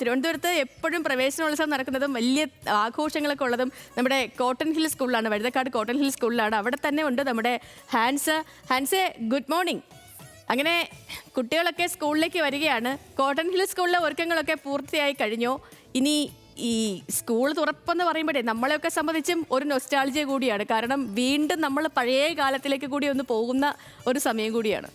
തിരുവനന്തപുരത്ത് എപ്പോഴും പ്രവേശനോത്സവം നടക്കുന്നതും വലിയ ആഘോഷങ്ങളൊക്കെ ഉള്ളതും നമ്മുടെ കോട്ടൺ ഹിൽ സ്കൂളിലാണ്, വഴുതക്കാട് കോട്ടൺ ഹിൽ സ്കൂളിലാണ്. അവിടെ തന്നെ ഉണ്ട് നമ്മുടെ ഹാൻസെ. Good morning. അങ്ങനെ കുട്ടികളൊക്കെ സ്കൂളിലേക്ക് വരികയാണ്. കോട്ടൺ ഹിൽ സ്കൂളിലെ ഒരുക്കങ്ങളൊക്കെ പൂർത്തിയായി കഴിഞ്ഞു. ഇനി ഈ സ്കൂൾ തുറപ്പെന്ന് പറയുമ്പോഴേ നമ്മളെയൊക്കെ സംബന്ധിച്ചും ഒരു നൊസ്റ്റാൾജിയ കൂടിയാണ്. കാരണം വീണ്ടും നമ്മൾ പഴയ കാലത്തിലേക്ക് കൂടി ഒന്ന് പോകുന്ന ഒരു സമയം കൂടിയാണ്.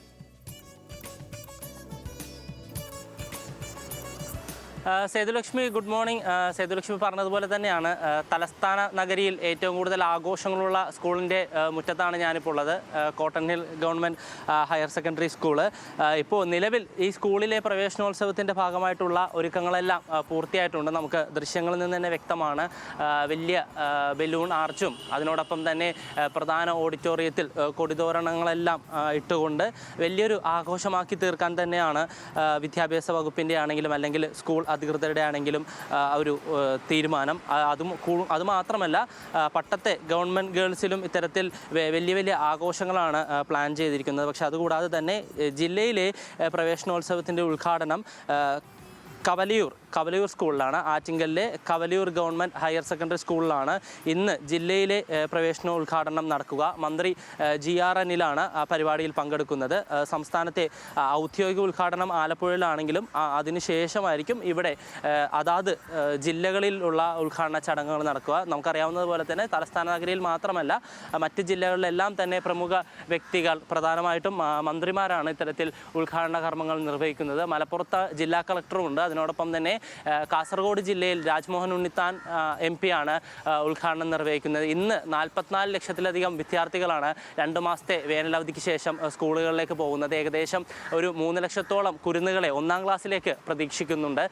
Sethulakshmi, good morning. സേതുലക്ഷ്മി പറഞ്ഞതുപോലെ തന്നെയാണ്, തലസ്ഥാന നഗരിയിൽ ഏറ്റവും കൂടുതൽ ആഘോഷങ്ങളുള്ള സ്കൂളിൻ്റെ മുറ്റത്താണ് ഞാനിപ്പോൾ ഉള്ളത്. Cotton hill government higher secondary school. ഇപ്പോൾ നിലവിൽ ഈ സ്കൂളിലെ പ്രവേശനോത്സവത്തിൻ്റെ ഭാഗമായിട്ടുള്ള ഒരുക്കങ്ങളെല്ലാം പൂർത്തിയായിട്ടുണ്ട്. നമുക്ക് ദൃശ്യങ്ങളിൽ നിന്ന് തന്നെ വ്യക്തമാണ്. വലിയ ബലൂൺ ആർച്ചും അതിനോടൊപ്പം തന്നെ പ്രധാന ഓഡിറ്റോറിയത്തിൽ കൊടിതോരണങ്ങളെല്ലാം ഇട്ടുകൊണ്ട് വലിയൊരു ആഘോഷമാക്കി തീർക്കാൻ തന്നെയാണ് വിദ്യാഭ്യാസ വകുപ്പിൻ്റെ ആണെങ്കിലും അല്ലെങ്കിൽ സ്കൂൾ അധികൃതരുടെ ആണെങ്കിലും ഒരു തീരുമാനം. അതുമാത്രമല്ല, പട്ടത്തെ ഗവൺമെൻറ് ഗേൾസിലും ഇത്തരത്തിൽ വലിയ വലിയ ആഘോഷങ്ങളാണ് പ്ലാൻ ചെയ്തിരിക്കുന്നത്. പക്ഷേ അതുകൂടാതെ തന്നെ ജില്ലയിലെ പ്രവേശനോത്സവത്തിൻ്റെ ഉദ്ഘാടനം കവലിയൂർ സ്കൂളിലാണ്. ആറ്റിങ്ങലിലെ കവലിയൂർ ഗവൺമെൻറ് ഹയർ സെക്കൻഡറി സ്കൂളിലാണ് ഇന്ന് ജില്ലയിലെ പ്രവേശനോദ്ഘാടനം നടക്കുക. മന്ത്രി GR അനിലാണ് പരിപാടിയിൽ പങ്കെടുക്കുന്നത്. സംസ്ഥാനത്തെ ഔദ്യോഗിക ഉദ്ഘാടനം ആലപ്പുഴയിലാണെങ്കിലും അതിനുശേഷമായിരിക്കും ഇവിടെ അതാത് ജില്ലകളിലുള്ള ഉദ്ഘാടന ചടങ്ങുകൾ നടക്കുക. നമുക്കറിയാവുന്നതുപോലെ തന്നെ തലസ്ഥാന നഗരിയിൽ മാത്രമല്ല മറ്റ് ജില്ലകളിലെല്ലാം തന്നെ പ്രമുഖ വ്യക്തികൾ, പ്രധാനമായിട്ടും മന്ത്രിമാരാണ് ഇത്തരത്തിൽ ഉദ്ഘാടന കർമ്മങ്ങൾ നിർവഹിക്കുന്നത്. മലപ്പുറത്ത് ജില്ലാ കളക്ടറുമുണ്ട്. അതിനോടൊപ്പം തന്നെ കാസർഗോഡ് ജില്ലയിൽ രാജ്മോഹൻ ഉണ്ണിത്താൻ MP ആണ് ഉദ്ഘാടനം നിർവഹിക്കുന്നത്. ഇന്ന് 44 ലക്ഷത്തിലധികം വിദ്യാർത്ഥികളാണ് 2 മാസത്തെ വേനലവധിക്ക് ശേഷം സ്കൂളുകളിലേക്ക് പോകുന്നത്. ഏകദേശം ഒരു 3 ലക്ഷത്തോളം കുരുന്നുകളെ 1ാം ക്ലാസ്സിലേക്ക് പ്രതീക്ഷിക്കുന്നുണ്ട്.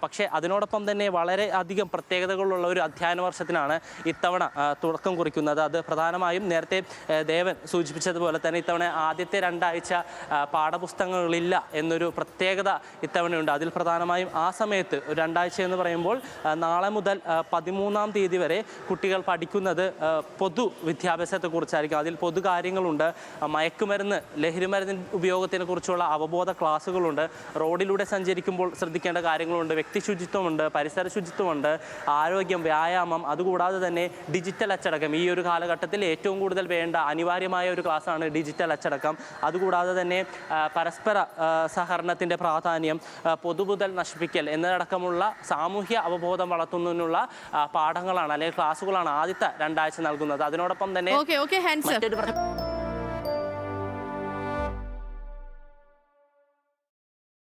പക്ഷേ അതിനോടൊപ്പം തന്നെ വളരെ അധികം പ്രത്യേകതകളുള്ള ഒരു അധ്യയന വർഷത്തിനാണ് ഇത്തവണ തുടക്കം കുറിക്കുന്നത്. അത് പ്രധാനമായും നേരത്തെ ദേവൻ സൂചിപ്പിച്ചതുപോലെ തന്നെ ഇത്തവണ ആദ്യത്തെ 2 ആഴ്ച പാഠപുസ്തകങ്ങളില്ല എന്നൊരു പ്രത്യേകത ഇത്തവണയുണ്ട്. അതിൽ പ്രധാനമായും ആ സമയത്ത് 2 ആഴ്ച എന്ന് പറയുമ്പോൾ നാളെ മുതൽ 13-ാം തീയതി വരെ കുട്ടികൾ പഠിക്കുന്നത് പൊതു വിദ്യാഭ്യാസത്തെക്കുറിച്ചായിരിക്കും. അതിൽ പൊതു കാര്യങ്ങളുണ്ട്. മയക്കുമരുന്ന്, ലഹരിമരുന്ന് ഉപയോഗത്തിനെ കുറിച്ചുള്ള അവബോധ ക്ലാസ്സുകളുണ്ട്. റോഡിലൂടെ സഞ്ചരിക്കുമ്പോൾ ശ്രദ്ധിക്കേണ്ട കാര്യങ്ങളുണ്ട്. വ്യക്തി ശുചിത്വമുണ്ട്, പരിസര ശുചിത്വമുണ്ട്, ആരോഗ്യം, വ്യായാമം. അതുകൂടാതെ തന്നെ ഡിജിറ്റൽ അച്ചടക്കം. ഈ ഒരു കാലഘട്ടത്തിൽ ഏറ്റവും കൂടുതൽ വേണ്ട അനിവാര്യമായ ഒരു ക്ലാസ്സാണ് ഡിജിറ്റൽ അച്ചടക്കം. അതുകൂടാതെ തന്നെ പരസ്പര സഹകരണത്തിൻ്റെ പ്രാധാന്യം, പൊതുമുതൽ നശിപ്പിക്കൽ എന്നതടക്കമുള്ള സാമൂഹ്യ അവബോധം വളർത്തുന്നതിനുള്ള പാഠങ്ങളാണ് അല്ലെങ്കിൽ ക്ലാസ്സുകളാണ് ആദ്യത്തെ 2 ആഴ്ച നൽകുന്നത്. അതിനോടൊപ്പം തന്നെ ഓക്കെ ഹാൻസ്.